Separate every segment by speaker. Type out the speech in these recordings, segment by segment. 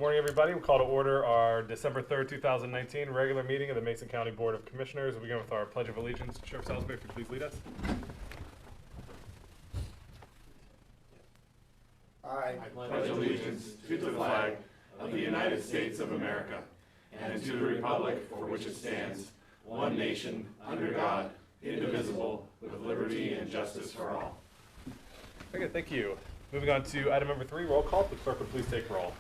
Speaker 1: Morning, everybody. We'll call to order our December 3rd, 2019 regular meeting of the Mason County Board of Commissioners. We'll begin with our Pledge of Allegiance. Sheriff Salisbury, if you please lead us.
Speaker 2: I pledge allegiance to the flag of the United States of America and to the republic for which it stands, one nation, under God, indivisible, with liberty and justice for all.
Speaker 1: Very good, thank you. Moving on to item number 3, roll call. The clerk would please take roll.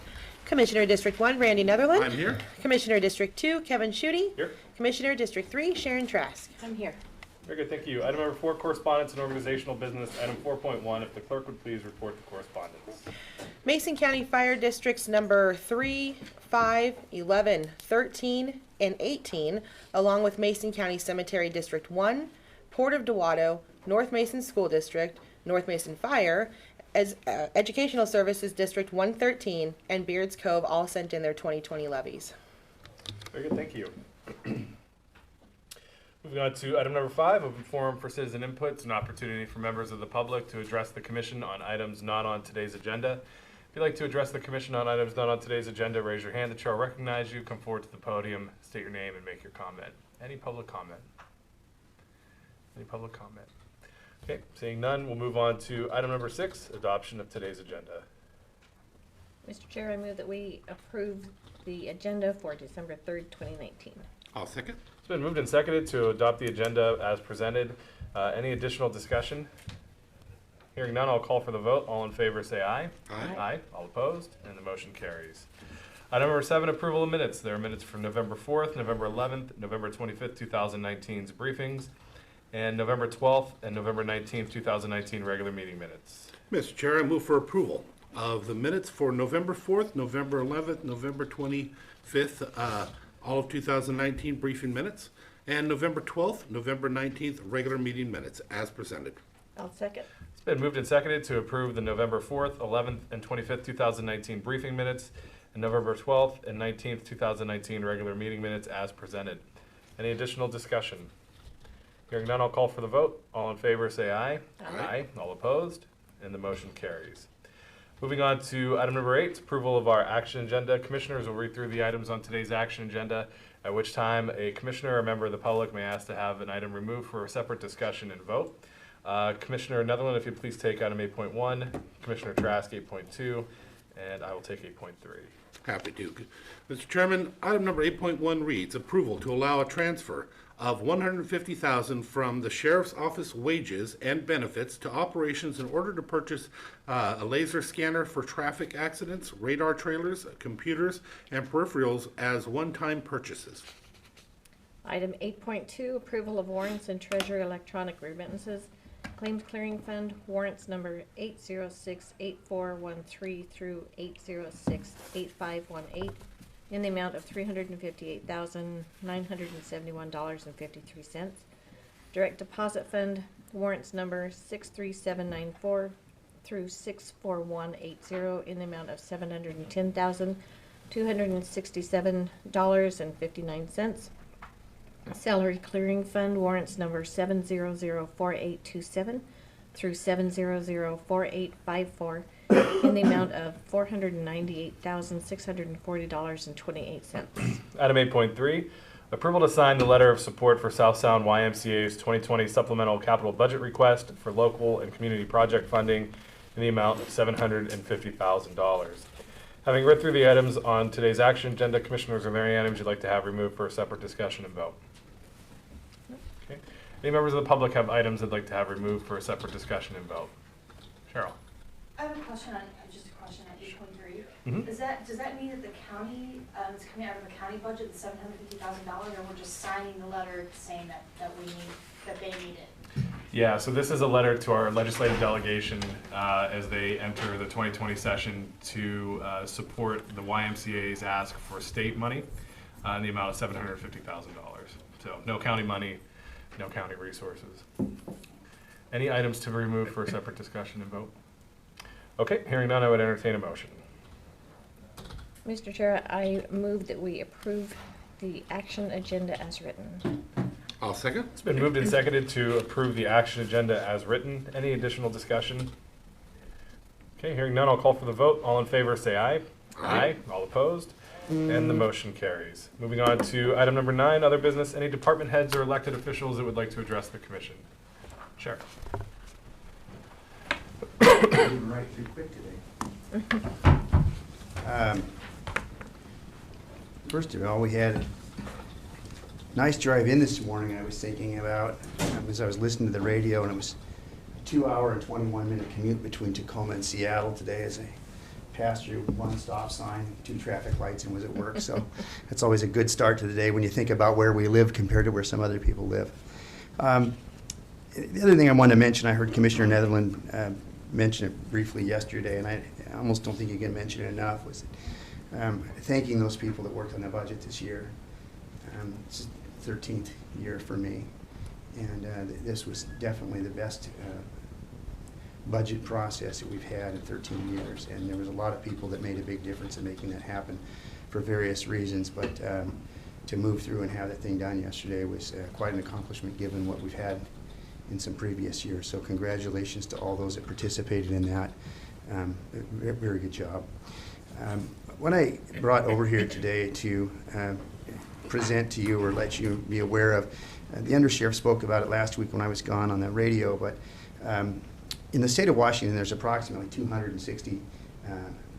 Speaker 3: Commissioner District 1, Randy Netherland.
Speaker 2: I'm here.
Speaker 3: Commissioner District 2, Kevin Schutte.
Speaker 1: Here.
Speaker 3: Commissioner District 3, Sharon Trask.
Speaker 4: I'm here.
Speaker 1: Very good, thank you. Item number 4, correspondence and organizational business. Item 4.1, if the clerk would please report the correspondence.
Speaker 3: Mason County Fire Districts number 3, 5, 11, 13, and 18, along with Mason County Cemetery District 1, Port of Dewato, North Mason School District, North Mason Fire, as Educational Services District 113, and Beards Cove all sent in their 2020 levies.
Speaker 1: Very good, thank you. Moving on to item number 5, open forum for citizen input. It's an opportunity for members of the public to address the commission on items not on today's agenda. If you'd like to address the commission on items not on today's agenda, raise your hand. The chair will recognize you. Come forward to the podium, state your name, and make your comment. Any public comment? Any public comment? Okay, seeing none, we'll move on to item number 6, adoption of today's agenda.
Speaker 4: Mr. Chair, I move that we approve the agenda for December 3rd, 2019.
Speaker 2: I'll second.
Speaker 1: It's been moved and seconded to adopt the agenda as presented. Any additional discussion? Hearing none, I'll call for the vote. All in favor say aye.
Speaker 2: Aye.
Speaker 1: Aye. All opposed, and the motion carries. Item number 7, approval of minutes. There are minutes from November 4th, November 11th, November 25th, 2019's briefings, and November 12th and November 19th, 2019 regular meeting minutes.
Speaker 5: Mr. Chair, I move for approval of the minutes for November 4th, November 11th, November 25th, all of 2019 briefing minutes, and November 12th, November 19th regular meeting minutes as presented.
Speaker 4: I'll second.
Speaker 1: It's been moved and seconded to approve the November 4th, 11th, and 25th, 2019 briefing minutes, and November 12th and 19th, 2019 regular meeting minutes as presented. Any additional discussion? Hearing none, I'll call for the vote. All in favor say aye.
Speaker 5: Aye.
Speaker 1: All opposed, and the motion carries. Moving on to item number 8, approval of our action agenda. Commissioners will read through the items on today's action agenda, at which time a commissioner or a member of the public may ask to have an item removed for a separate discussion and vote. Commissioner Netherland, if you'd please take item 8.1, Commissioner Trask 8.2, and I will take 8.3.
Speaker 5: Happy to. Mr. Chairman, item number 8.1 reads approval to allow a transfer of $150,000 from the Sheriff's Office wages and benefits to operations in order to purchase a laser scanner for traffic accidents, radar trailers, computers, and peripherals as one-time purchases.
Speaker 4: Item 8.2, approval of warrants and treasury electronic remittances. Claims Clearing Fund, warrants number 8068413 through 8068518 in the amount of $358,971.53. Direct Deposit Fund, warrants number 63794 through 64180 in the amount of $710,267.59. Salary Clearing Fund, warrants number 7004827 through 7004854 in the amount of $498,640.28.
Speaker 1: Item 8.3, approval to sign the letter of support for South Sound YMCA's 2020 supplemental capital budget request for local and community project funding in the amount of $750,000. Having read through the items on today's action agenda, Commissioners, are there any items you'd like to have removed for a separate discussion and vote? Okay. Any members of the public have items they'd like to have removed for a separate discussion and vote? Cheryl.
Speaker 6: I have a question on, just a question on 8.3.
Speaker 1: Mhm.
Speaker 6: Does that mean that the county, is coming out of the county budget, the $750,000, or we're just signing the letter saying that they need it?
Speaker 1: Yeah, so this is a letter to our legislative delegation as they enter the 2020 session to support the YMCA's ask for state money in the amount of $750,000. So no county money, no county resources. Any items to remove for a separate discussion and vote? Okay, hearing none, I would entertain a motion.
Speaker 4: Mr. Chair, I move that we approve the action agenda as written.
Speaker 5: I'll second.
Speaker 1: It's been moved and seconded to approve the action agenda as written. Any additional discussion? Okay, hearing none, I'll call for the vote. All in favor say aye. Aye. All opposed? And the motion carries. Moving on to item number 9, other business. Any department heads or elected officials that would like to address the commission? Sheriff.
Speaker 7: Moving right through quick today. First of all, we had a nice drive in this morning. I was thinking about, as I was listening to the radio, and it was a 2-hour and 21-minute commute between Tacoma and Seattle today as I passed through one stop sign, 2 traffic lights, and was at work. So that's always a good start to the day when you think about where we live compared to where some other people live. The other thing I wanted to mention, I heard Commissioner Netherland mention it briefly yesterday, and I almost don't think you can mention it enough, was thanking those people that worked on the budget this year. It's the 13th year for me, and this was definitely the best budget process that we've had in 13 years, and there was a lot of people that made a big difference in making that happen for various reasons, but to move through and have that thing done yesterday was quite an accomplishment given what we've had in some previous years. So congratulations to all those that participated in that. Very good job. What I brought over here today to present to you or let you be aware of, the undersheriff spoke about it last week when I was gone on the radio, but in the state of Washington, there's approximately 260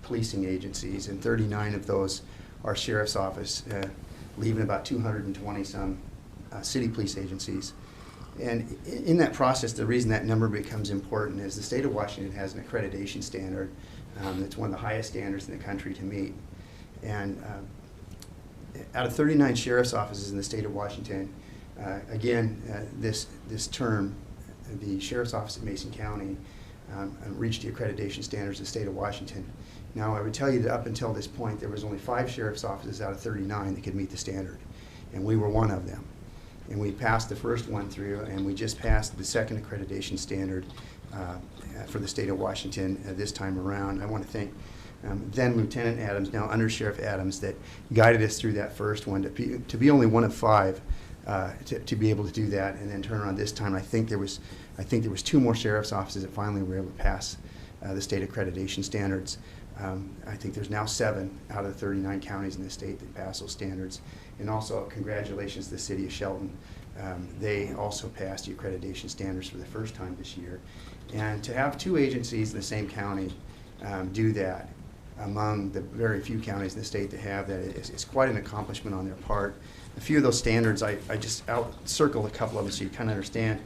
Speaker 7: policing agencies, and 39 of those are sheriff's office, leaving about 220 some city police agencies. And in that process, the reason that number becomes important is the state of Washington has an accreditation standard that's one of the highest standards in the country to meet. And out of 39 sheriff's offices in the state of Washington, this term, the sheriff's office at Mason County reached the accreditation standards of the state of Washington. Now, I would tell you that up until this point, there was only 5 sheriff's offices out of 39 that could meet the standard, and we were one of them. And we passed the first one through, and we just passed the second accreditation standard for the state of Washington this time around. I want to thank then Lieutenant Adams, now Under Sheriff Adams, that guided us through that first one. To be only one of 5 to be able to do that, and then turn around this time. I think there was 2 more sheriff's offices that finally were able to pass the state accreditation standards. I think there's now 7 out of the 39 counties in the state that pass those standards. And also, congratulations to the city of Shelton. They also passed the accreditation standards for the first time this year. And to have 2 agencies in the same county do that, among the very few counties in the state that have that, is quite an accomplishment on their part. A few of those standards, I just circled a couple of them so you kind of understand.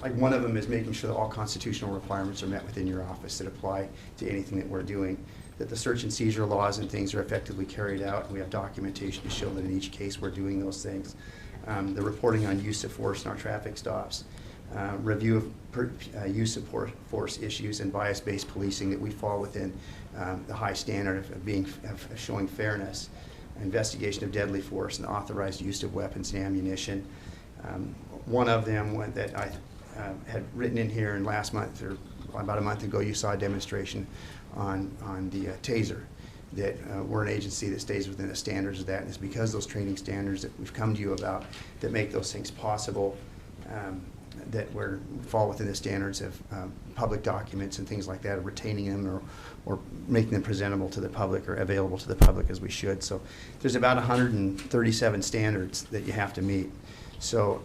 Speaker 7: Like one of them is making sure that all constitutional requirements are met within your office that apply to anything that we're doing, that the search and seizure laws and things are effectively carried out, and we have documentation to show that in each case we're doing those things. The reporting on use of force in our traffic stops, review of use of force issues and bias-based policing, that we fall within the high standard of showing fairness, investigation of deadly force and authorized use of weapons and ammunition. One of them that I had written in here, and last month, or about a month ago, you saw a demonstration on the TASER, that we're an agency that stays within the standards of that, and it's because those training standards that we've come to you about that make those things possible, that we fall within the standards of public documents and things like that, or retaining them or making them presentable to the public or available to the public as we should. So there's about 137 standards that you have to meet. So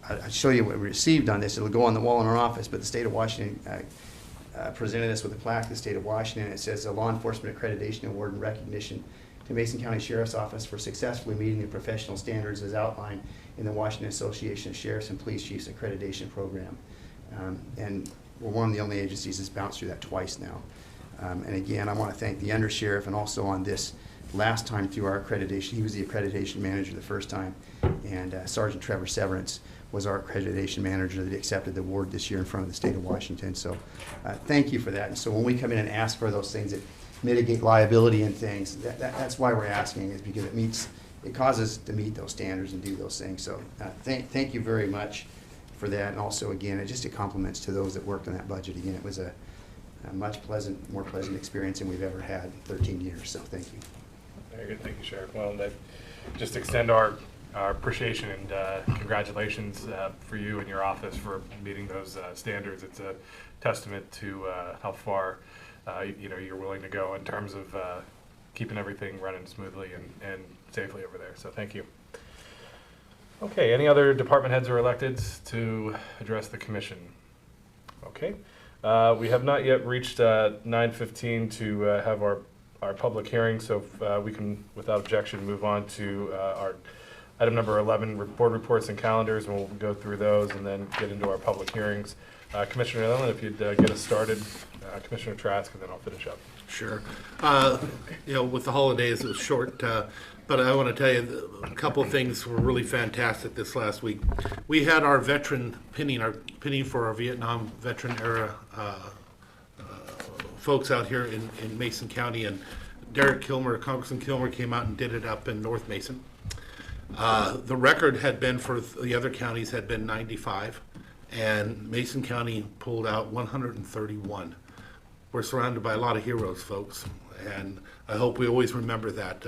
Speaker 7: I'll show you what we received on this. It'll go on the wall in our office, but the state of Washington presented us with a plaque, the state of Washington. It says a Law Enforcement Accreditation Award in recognition to Mason County Sheriff's Office for successfully meeting the professional standards as outlined in the Washington Association of Sheriffs and Police Chiefs Accreditation Program. And we're one of the only agencies that's bounced through that twice now. And again, I want to thank the undersheriff, and also on this last time through our accreditation, he was the accreditation manager the first time, and Sergeant Trevor Severance was our accreditation manager that accepted the award this year in front of the state of Washington. So thank you for that. And so when we come in and ask for those things that mitigate liability and things, that's why we're asking, is because it causes us to meet those standards and do those things. So thank you very much for that. And also, again, just a compliments to those that worked on that budget. Again, it was a much more pleasant experience than we've ever had in 13 years. So thank you.
Speaker 1: Very good. Thank you, Sheriff. Well, I just extend our appreciation and congratulations for you and your office for meeting those standards. It's a testament to how far you're willing to go in terms of keeping everything running smoothly and safely over there. So thank you. Okay, any other department heads or electeds to address the commission? Okay, we have not yet reached 9:15 to have our public hearing, so if, we can, without objection, move on to our item number 11, board reports and calendars, and we'll go through those and then get into our public hearings. Commissioner Allen, if you'd get us started, Commissioner Trask, and then I'll finish up.
Speaker 5: Sure. With the holidays, it was short, but I want to tell you a couple of things were really fantastic this last week. We had our veteran pinning for our Vietnam veteran era folks out here in Mason County, and Derek Kilmer, Congressman Kilmer, came out and did it up in North Mason. The record had been for the other counties had been 95, and Mason County pulled out 131. We're surrounded by a lot of heroes, folks, and I hope we always remember that.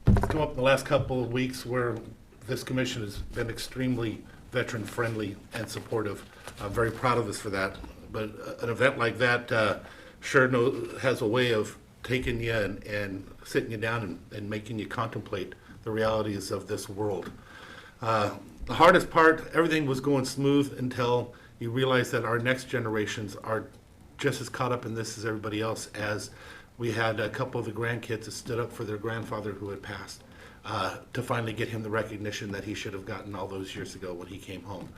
Speaker 5: It's come up in the last couple of weeks where this commission has been extremely veteran-friendly and supportive. I'm very proud of us for that. But an event like that sure has a way of taking you and sitting you down and making you contemplate the realities of this world. The hardest part, everything was going smooth until you realize that our next generations are just as caught up in this as everybody else, as we had a couple of the grandkids that stood up for their grandfather who had passed to finally get him the recognition that he should have gotten all those years ago when he came home.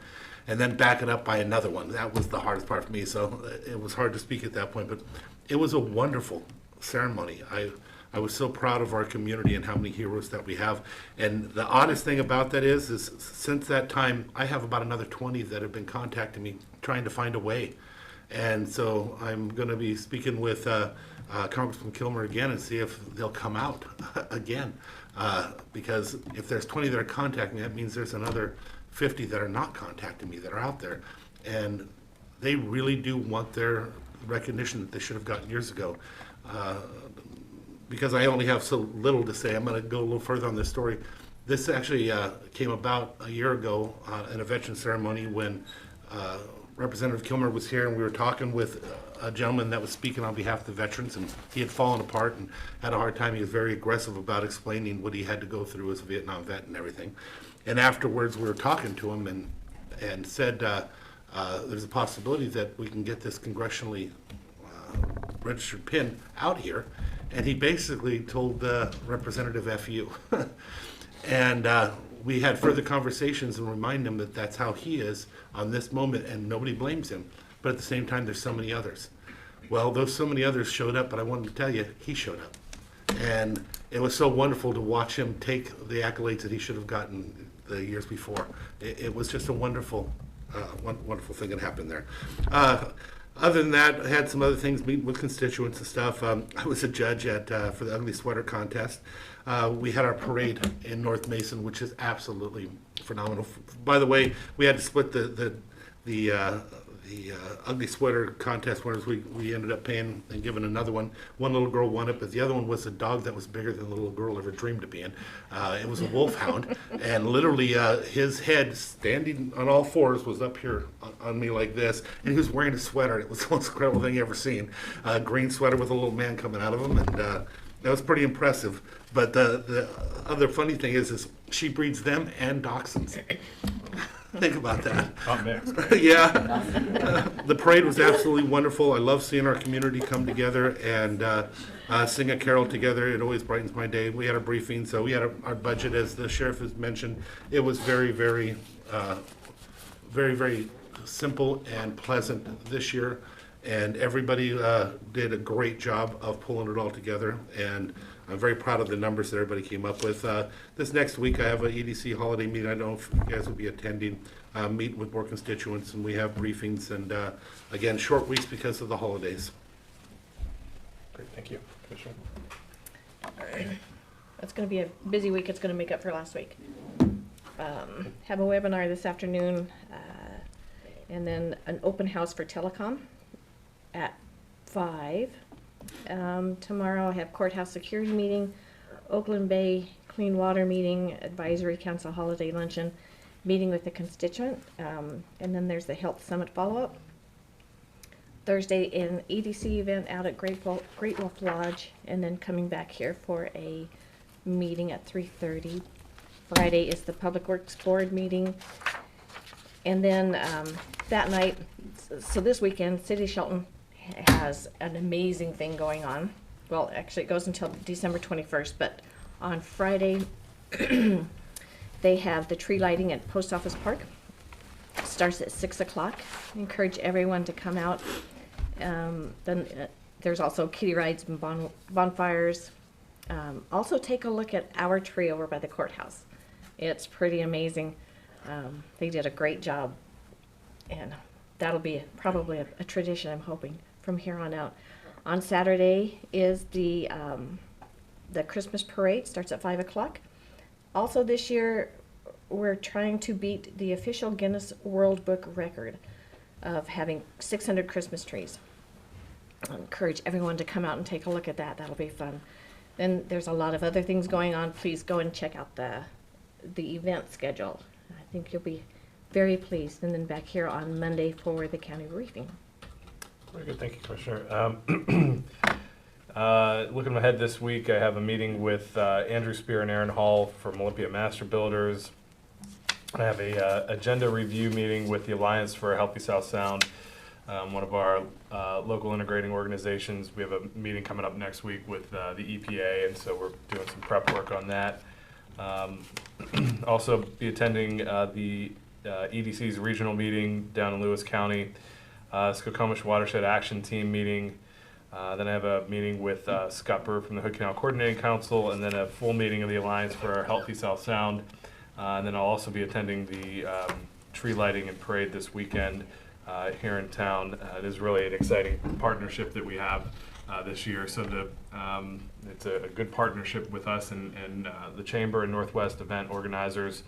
Speaker 5: And then back it up by another one. That was the hardest part for me, so it was hard to speak at that point, but it was a wonderful ceremony. I was so proud of our community and how many heroes that we have. And the oddest thing about that is since that time, I have about another 20 that have been contacting me trying to find a way. And so I'm going to be speaking with Congressman Kilmer again and see if they'll come out again. Because if there's 20 that are contacting me, that means there's another 50 that are not contacting me that are out there. And they really do want their recognition that they should have gotten years ago. Because I only have so little to say, I'm going to go a little further on this story. This actually came about a year ago in a veteran ceremony when Representative Kilmer was here, and we were talking with a gentleman that was speaking on behalf of the veterans, and he had fallen apart and had a hard time. He was very aggressive about explaining what he had to go through as a Vietnam vet and everything. And afterwards, we were talking to him and said there's a possibility that we can get this congressionally registered pin out here. And he basically told Representative FU. And we had further conversations and remind him that that's how he is on this moment, and nobody blames him. But at the same time, there's so many others. Well, those so many others showed up, but I wanted to tell you, he showed up. And it was so wonderful to watch him take the accolades that he should have gotten the years before. It was just a wonderful, wonderful thing that happened there. Other than that, I had some other things, meeting with constituents and stuff. I was a judge for the Ugly Sweater Contest. We had our parade in North Mason, which is absolutely phenomenal. By the way, we had to split the Ugly Sweater Contest winners. We ended up paying and giving another one. One little girl won it, but the other one was a dog that was bigger than the little girl ever dreamed of being. It was a wolfhound, and literally his head, standing on all fours, was up here on me like this, and he was wearing a sweater. It was the most incredible thing you ever seen. A green sweater with a little man coming out of him, and that was pretty impressive. But the other funny thing is she breeds them and dachshunds. Think about that.
Speaker 1: Not mixed.
Speaker 5: Yeah. The parade was absolutely wonderful. I love seeing our community come together and sing a carol together. It always brightens my day. We had a briefing, so we had our budget, as the sheriff has mentioned. It was very, very, very simple and pleasant this year. And everybody did a great job of pulling it all together. And I'm very proud of the numbers that everybody came up with. This next week, I have an EDC holiday meeting. I don't know if you guys will be attending, meeting with more constituents, and we have briefings. And again, short weeks because of the holidays.
Speaker 1: Great, thank you, Commissioner.
Speaker 4: It's going to be a busy week. It's going to make up for last week. Have a webinar this afternoon, and then an open house for telecom at 5. Tomorrow I have courthouse security meeting, Oakland Bay Clean Water meeting, advisory council holiday luncheon, meeting with the constituent, and then there's the health summit follow-up. Thursday, an EDC event out at Great Wolf Lodge, and then coming back here for a meeting at 3:30. Friday is the Public Works Board meeting. And then that night, so this weekend, City of Shelton has an amazing thing going on. Well, actually, it goes until December 21st, but on Friday, they have the tree lighting at Post Office Park. It starts at 6 o'clock. I encourage everyone to come out. Then there's also kiddie rides and bonfires. Also take a look at our tree over by the courthouse. It's pretty amazing. They did a great job, and that'll be probably a tradition, I'm hoping, from here on out. On Saturday is the Christmas parade, starts at 5 o'clock. Also this year, we're trying to beat the official Guinness World Book record of having 600 Christmas trees. I encourage everyone to come out and take a look at that. That'll be fun. Then there's a lot of other things going on. Please go and check out the event schedule. I think you'll be very pleased. And then back here on Monday for the county briefing.
Speaker 1: Very good, thank you, Commissioner. Looking ahead this week, I have a meeting with Andrew Spear and Aaron Hall from Olympia Master Builders. I have a agenda review meeting with the Alliance for a Healthy South Sound, one of our local integrating organizations. We have a meeting coming up next week with the EPA, and so we're doing some prep work on that. Also be attending the EDC's regional meeting down in Lewis County, Skokomish Watershed Action Team meeting. Then I have a meeting with Scott Burr from the Hood Canal Coordinating Council, and then a full meeting of the Alliance for our Healthy South Sound. And then I'll also be attending the tree lighting and parade this weekend here in town. It is really an exciting partnership that we have this year. So it's a good partnership with us and the Chamber and Northwest event organizers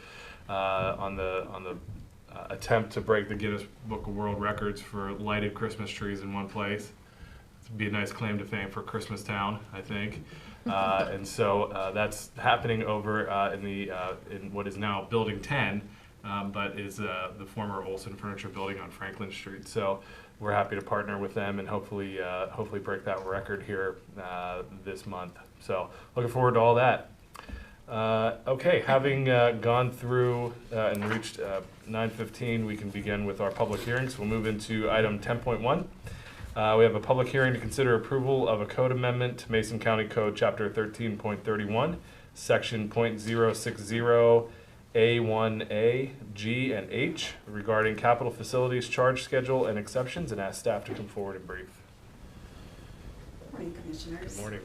Speaker 1: on the attempt to break the Guinness Book of World Records for lighted Christmas trees in one place. It'd be a nice claim to fame for Christmas Town, I think. And so that's happening over in what is now Building 10, but is the former Olson Furniture Building on Franklin Street. So we're happy to partner with them and hopefully break that record here this month. So looking forward to all that. Okay, having gone through and reached 9:15, we can begin with our public hearings. We'll move into item 10.1. We have a public hearing to consider approval of a code amendment to Mason County Code Chapter 13.31, Section .060 A1A, G, and H regarding capital facilities charge schedule and exceptions, and ask staff to come forward and brief.
Speaker 8: Morning, Commissioners.
Speaker 1: Good morning.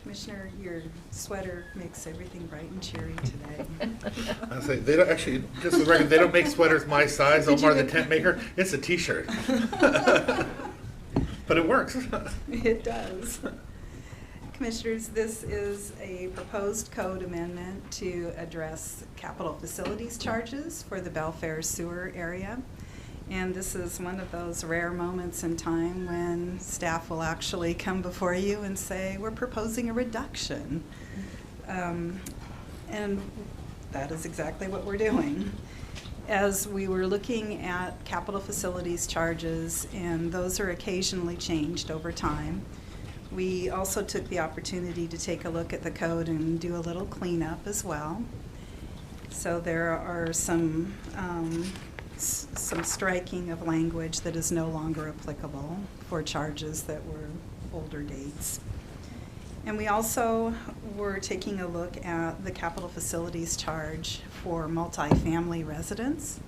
Speaker 8: Commissioner, your sweater makes everything bright and cheery today.
Speaker 5: I say they don't actually. Just for the record, they don't make sweaters my size.
Speaker 8: Did
Speaker 5: Omar,
Speaker 8: you
Speaker 5: the
Speaker 8: get-
Speaker 5: tent maker. It's a T-shirt, but it works.
Speaker 8: It does. Commissioners, this is a proposed code amendment to address capital facilities charges for the Belfair sewer area. And this is one of those rare moments in time when staff will actually come before you and say, we're proposing a reduction. And that is exactly what we're doing. As we were looking at capital facilities charges, and those are occasionally changed over time, we also took the opportunity to take a look at the code and do a little cleanup as well. So there are some striking of language that is no longer applicable for charges that were older dates. And we also were taking a look at the capital facilities charge for multifamily residents.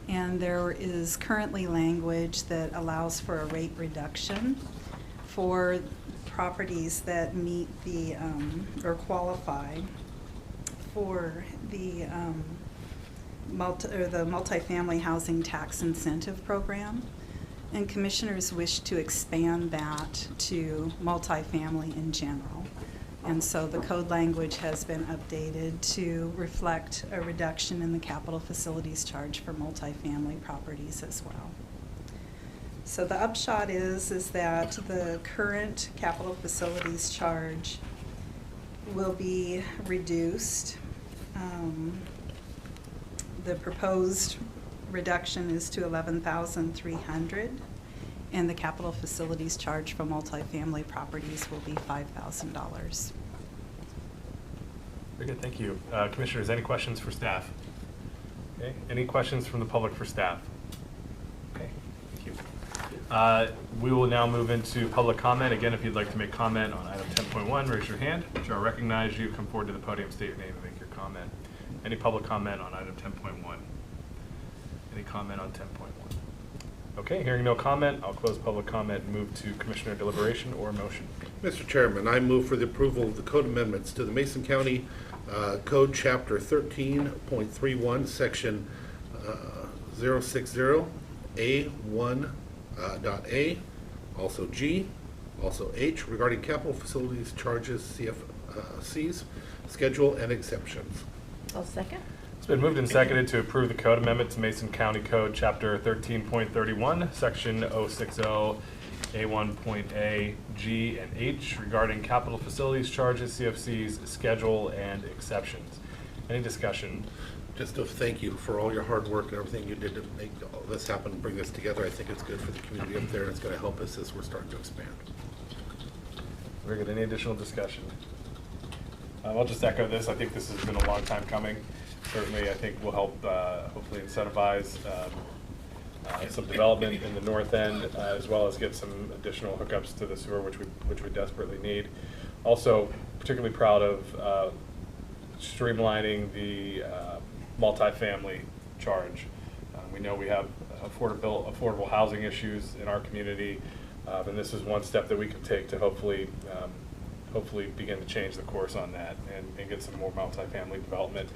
Speaker 8: And there is currently language that allows for a rate reduction for properties that meet the, or qualify for the multifamily housing tax incentive program. And commissioners wish to expand that to multifamily in general. And so the code language has been updated to reflect a reduction in the capital facilities charge for multifamily properties as well. So the upshot is that the current capital facilities charge will be reduced. The proposed reduction is to $11,300, and the capital facilities charge for multifamily properties will be $5,000.
Speaker 1: Very good, thank you. Commissioners, any questions for staff? Okay, any questions from the public for staff? Okay, thank you. We will now move into public comment. Again, if you'd like to make comment on item 10.1, raise your hand. I'll recognize you, come forward to the podium, state your name, and make your comment. Any public comment on item 10.1? Any comment on 10.1? Okay, hearing no comment, I'll close public comment and move to commissioner deliberation or motion.
Speaker 5: Mr. Chairman, I move for the approval of the code amendments to the Mason County Code Chapter 13.31, Section 060, A1 dot A, also G, also H, regarding capital facilities charges, CFCs, schedule, and exceptions.
Speaker 4: I'll second.
Speaker 1: It's been moved and seconded to approve the code amendment to Mason County Code Chapter 13.31, Section 060, A1.A, G, and H regarding capital facilities charges, CFCs, schedule, and exceptions. Any discussion?
Speaker 5: Just a thank you for all your hard work and everything you did to make all this happen and bring this together. I think it's good for the community up there, and it's going to help us as we're starting to expand.
Speaker 1: Very good. Any additional discussion? I'll just echo this. I think this has been a long time coming. Certainly, I think will help hopefully incentivize some development in the north end, as well as get some additional hookups to the sewer, which we desperately need. Also, particularly proud of streamlining the multifamily charge. We know we have affordable housing issues in our community, and this is one step that we could take to hopefully begin to change the course on that and get some more multifamily development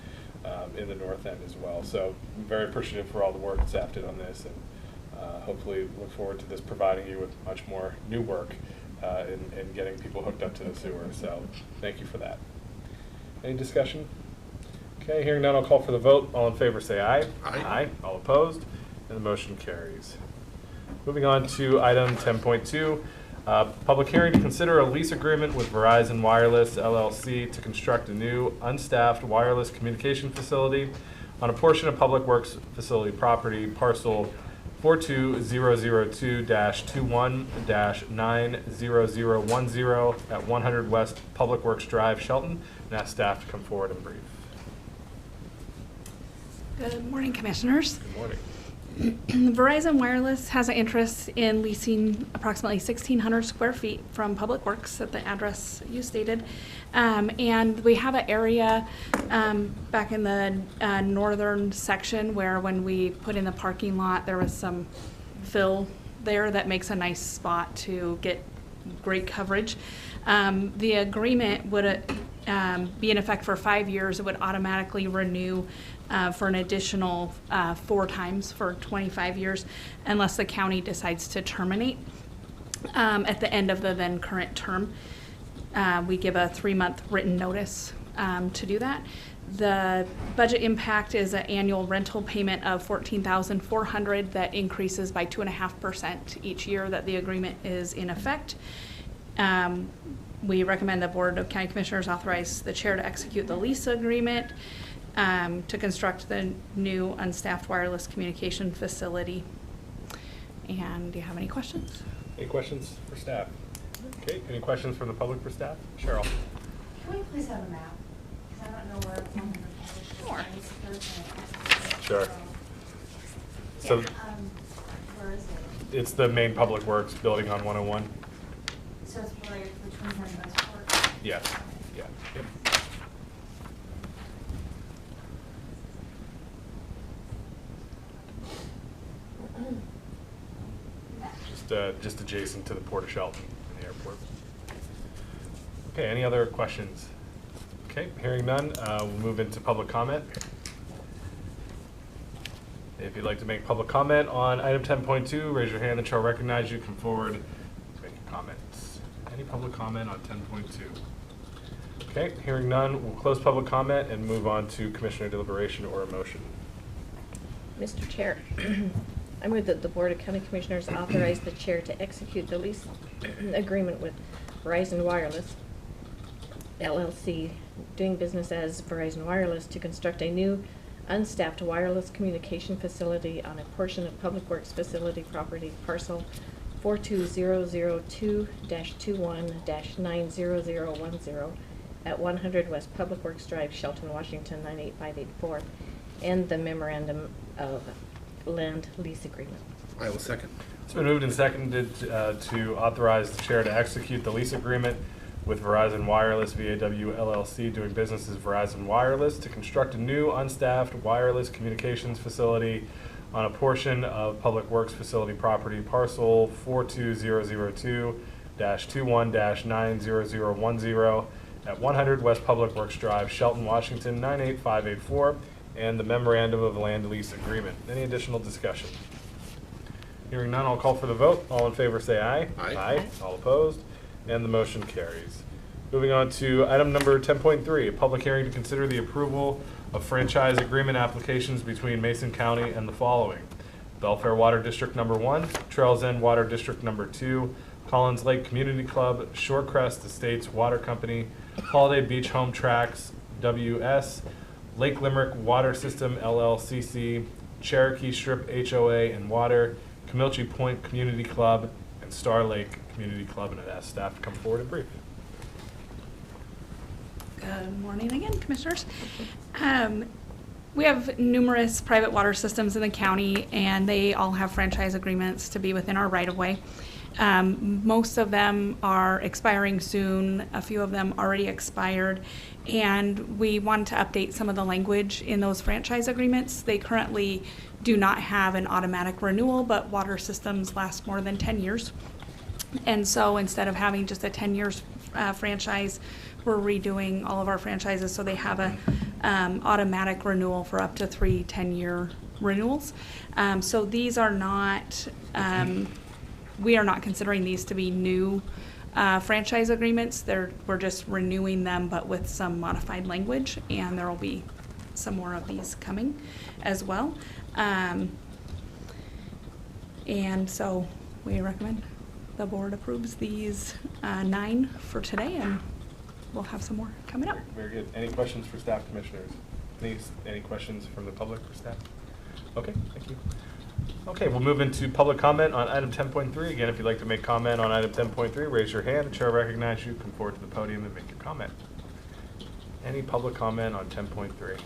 Speaker 1: in the north end as well. So I'm very appreciative for all the work staff did on this, and hopefully look forward to this providing you with much more new work in getting people hooked up to the sewer. So thank you for that. Any discussion? Okay, hearing none, I'll call for the vote. All in favor say aye.
Speaker 5: Aye.
Speaker 1: Aye. All opposed? And the motion carries. Moving on to item 10.2. Public hearing to consider a lease agreement with Verizon Wireless LLC to construct a new unstaffed wireless communication facility on a portion of Public Works facility property, parcel 42002-21-90010 at 100 West Public Works Drive, Shelton, and ask staff to come forward and brief.
Speaker 9: Good morning, Commissioners.
Speaker 1: Good morning.
Speaker 9: Verizon Wireless has an interest in leasing approximately 1,600 square feet from Public Works at the address you stated. And we have an area back in the northern section where when we put in the parking lot, there was some fill there that makes a nice spot to get great coverage. The agreement would be in effect for 5 years. It would automatically renew for an additional 4 times for 25 years unless the county decides to terminate at the end of the then current term. We give a 3-month written notice to do that. The budget impact is an annual rental payment of $14,400 that increases by 2.5% each year that the agreement is in effect. We recommend the Board of County Commissioners authorize the chair to execute the lease agreement to construct the new unstaffed wireless communication facility. And do you have any questions?
Speaker 1: Any questions for staff? Okay, any questions from the public for staff? Cheryl?
Speaker 6: Can we please have a map? Because I don't know where it's on the
Speaker 9: Sure.
Speaker 1: Sure. So
Speaker 6: where is it?
Speaker 1: it's the main Public Works building on 101?
Speaker 6: So it's like between here and Westport?
Speaker 1: Yes. Yeah. Yep. Just adjacent to the Port of Shelton in the airport. Okay, any other questions? Okay, hearing none, we'll move into public comment. If you'd like to make public comment on item 10.2, raise your hand and shall recognize you. Come forward to make your comments. Any public comment on 10.2? Okay, hearing none, we'll close public comment and move on to commissioner deliberation or a motion.
Speaker 4: Mr. Chair, I move that the Board of County Commissioners authorize the chair to execute the lease agreement with Verizon Wireless LLC, doing business as Verizon Wireless, to construct a new unstaffed wireless communication facility on a portion of Public Works facility property, parcel 42002-21-90010 at 100 West Public Works Drive, Shelton, Washington 98584, and the memorandum of land lease agreement.
Speaker 5: I will second.
Speaker 1: It's been moved and seconded to authorize the chair to execute the lease agreement with Verizon Wireless VAW LLC, doing business as Verizon Wireless, to construct a new unstaffed wireless communications facility on a portion of Public Works facility property, parcel 42002-21-90010 at 100 West Public Works Drive, Shelton, Washington 98584, and the memorandum of land lease agreement. Any additional discussion? Hearing none, I'll call for the vote. All in favor say aye.
Speaker 5: Aye.
Speaker 1: Aye. All opposed? And the motion carries. Moving on to item number 10.3, a public hearing to consider the approval of franchise agreement applications between Mason County and the following: Belfair Water District Number 1, Trails End Water District Number 2, Collins Lake Community Club, Shorecrest Estates Water Company, Holiday Beach Home Tracks, WS, Lake Limerick Water System LLCC, Cherokee Strip HOA and Water, Camilchi Point Community Club, and Star Lake Community Club, and I'd ask staff to come forward and brief.
Speaker 9: Good morning again, Commissioners. We have numerous private water systems in the county, and they all have franchise agreements to be within our right-of-way. Most of them are expiring soon. A few of them already expired, and we wanted to update some of the language in those franchise agreements. They currently do not have an automatic renewal, but water systems last more than 10 years. And so instead of having just a 10 years franchise, we're redoing all of our franchises so they have a automatic renewal for up to 3 10-year renewals. So these are not, we are not considering these to be new franchise agreements. We're just renewing them, but with some modified language, and there will be some more of these coming as well. And so we recommend the board approves these 9 for today, and we'll have some more coming up.
Speaker 1: Very good. Any questions for staff, commissioners? Any questions from the public for staff? Okay, thank you. Okay, we'll move into public comment on item 10.3. Again, if you'd like to make comment on item 10.3, raise your hand. The chair will recognize you. Come forward to the podium and make your comment. Any public comment on 10.3?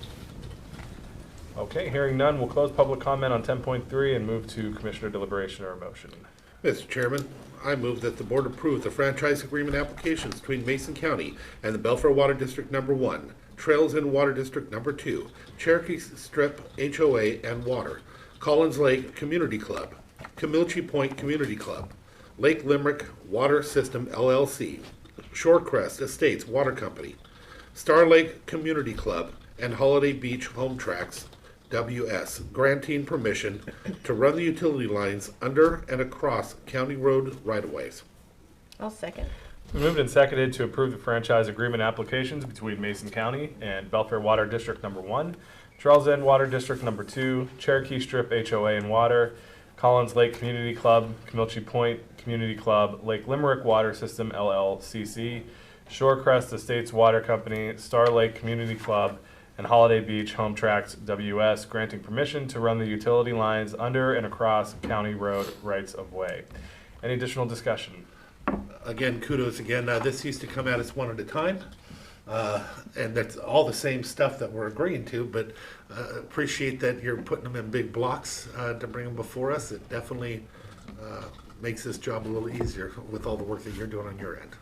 Speaker 1: Okay, hearing none, we'll close public comment on 10.3 and move to commissioner deliberation or a motion.
Speaker 5: Mr. Chairman, I move that the board approve the franchise agreement applications between Mason County and the Belfair Water District Number 1, Trails End Water District Number 2, Cherokee Strip HOA and Water, Collins Lake Community Club, Camilchi Point Community Club, Lake Limerick Water System LLC, Shorecrest Estates Water Company, Star Lake Community Club, and Holiday Beach Home Tracks, WS, granting permission to run the utility lines under and across county road right-of-ways.
Speaker 4: I'll second.
Speaker 1: Moved and seconded to approve the franchise agreement applications between Mason County and Belfair Water District Number 1, Trails End Water District Number 2, Cherokee Strip HOA and Water, Collins Lake Community Club, Camilchi Point Community Club, Lake Limerick Water System LLCC, Shorecrest Estates Water Company, Star Lake Community Club, and Holiday Beach Home Tracks WS, granting permission to run the utility lines under and across county road rights of way. Any additional discussion?
Speaker 5: Again, kudos again. This used to come at us one at a time, and that's all the same stuff that we're agreeing to, but appreciate that you're putting them in big blocks to bring them before us. It definitely makes this job a little easier with all the work that you're doing on your end.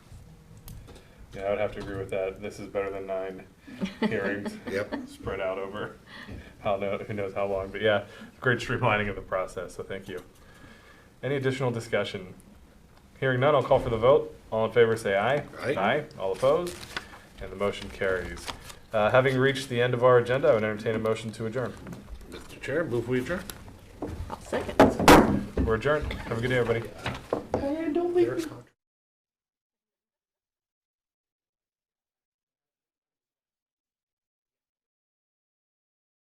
Speaker 1: Yeah, I would have to agree with that. This is better than 9 hearings.
Speaker 5: Yep.
Speaker 1: Spread out over who knows how long. But yeah, great streamlining of the process, so thank you. Any additional discussion? Hearing none, I'll call for the vote. All in favor say aye.
Speaker 5: Aye.
Speaker 1: Aye. All opposed? And the motion carries. Having reached the end of our agenda, I would entertain a motion to adjourn.
Speaker 5: Mr. Chair, move we adjourn.
Speaker 4: I'll second.
Speaker 1: We're adjourned. Have a good day, everybody.
Speaker 5: And don't leave me.